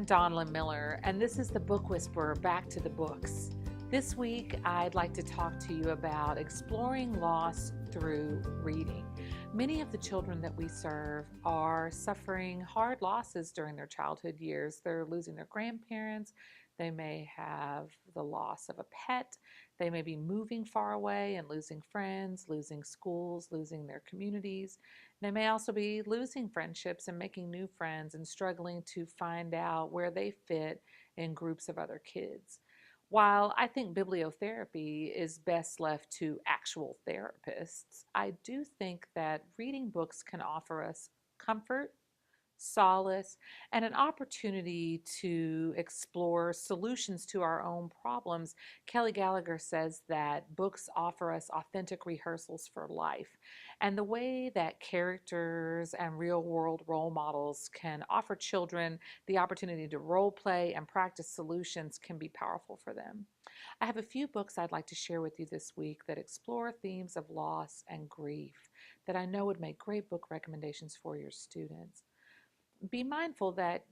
I'm Donalyn Miller, and this is the Book Whisperer, Back to the Books. This week, I'd like to talk to you about exploring loss through reading. Many of the children that we serve are suffering hard losses during their childhood years. They're losing their grandparents. They may have the loss of a pet. They may be moving far away and losing friends, losing schools, losing their communities. They may also be losing friendships and making new friends and struggling to find out where they fit in groups of other kids. While I think bibliotherapy is best left to actual therapists, I do think that reading books can offer us comfort, solace, and an opportunity to explore solutions to our own problems. Kelly Gallagher says that books offer us authentic rehearsals for life. And the way that characters and real-world role models can offer children the opportunity to role play and practice solutions can be powerful for them. I have a few books I'd like to share with you this week that explore themes of loss and grief that I know would make great book recommendations for your students. Be mindful that,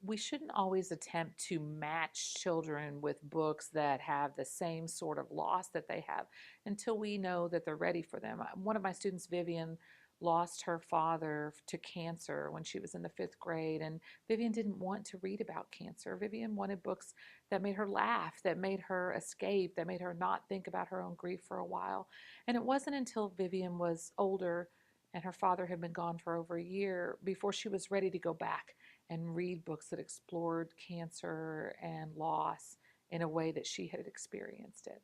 we shouldn't always attempt to match children with books that have the same sort of loss that they have until we know that they're ready for them. One of my students, Vivian, lost her father to cancer when she was in the 5th grade, and Vivian didn't want to read about cancer. Vivian wanted books that made her laugh, that made her escape, that made her not think about her own grief for a while. And it wasn't until Vivian was older and her father had been gone for over a year before she was ready to go back and read books that explored cancer and loss in a way that she had experienced it.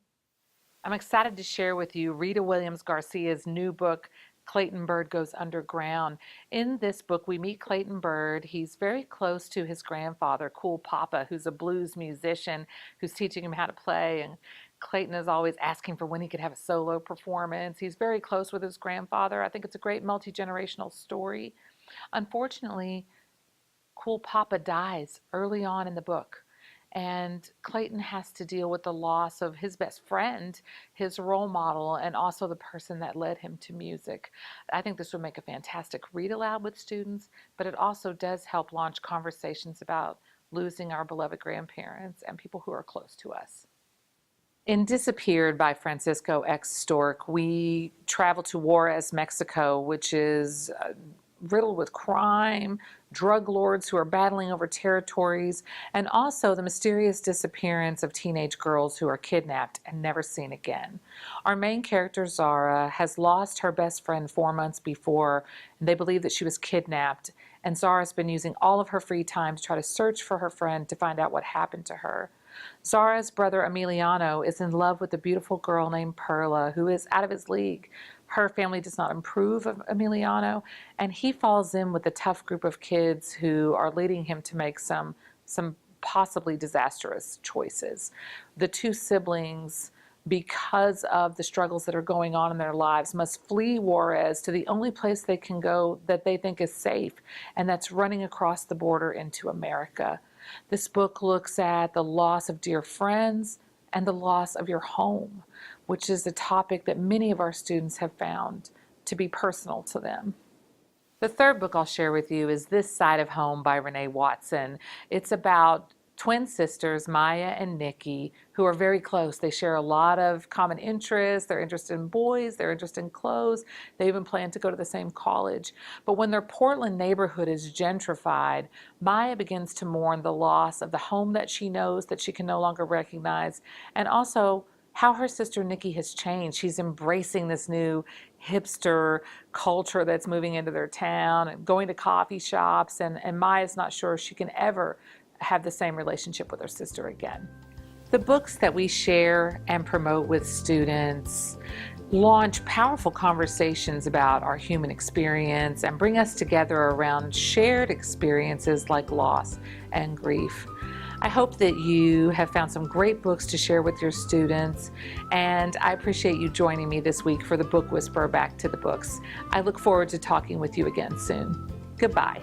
I'm excited to share with you Rita Williams Garcia's new book, Clayton, Byrd Goes Underground. In this book, we meet Clayton Byrd. He's very close to his grandfather, Cool Papa, who's a blues musician who's teaching him how to play. And Clayton is always asking for when he could have a solo performance. He's very close with his grandfather. I think it's a great multi-generational story. Unfortunately, Cool Papa dies early on in the book, and Clayton has to deal with the loss of his best friend, his role model, and also the person that led him to music. I think this would make a fantastic read aloud with students, but it also does help launch conversations about losing our beloved grandparents and people who are close to us. In Disappeared by Francisco X. Stork, we travel to Juarez, Mexico, which is riddled with crime, drug lords who are battling over territories, and also the mysterious disappearance of teenage girls who are kidnapped and never seen again. Our main character, Zara, has lost her best friend 4 months before, and they believe that she was kidnapped, and Zara's been using all of her free time to try to search for her friend to find out what happened to her. Zara's brother Emiliano is in love with a beautiful girl named Perla, who is out of his league. Her family does not approve of Emiliano, and he falls in with a tough group of kids who are leading him to make some possibly disastrous choices. The two siblings, because of the struggles that are going on in their lives, must flee Juarez to the only place they can go that they think is safe, and that's running across the border into America. This book looks at the loss of dear friends and the loss of your home, which is a topic that many of our students have found to be personal to them. The third book I'll share with you is This Side of Home by Renee Watson. It's about twin sisters, Maya and Nikki, who are very close. They share a lot of common interests. They're interested in boys. They're interested in clothes. They even plan to go to the same college. But when their Portland neighborhood is gentrified, Maya begins to mourn the loss of the home that she knows that she can no longer recognize, and also how her sister Nikki has changed. She's embracing this new hipster culture that's moving into their town and going to coffee shops, and Maya's not sure she can ever have the same relationship with her sister again. The books that we share and promote with students launch powerful conversations about our human experience and bring us together around shared experiences like loss and grief. I hope that you have found some great books to share with your students, and I appreciate you joining me this week for the Book Whisperer, Back to the Books. I look forward to talking with you again soon. Goodbye.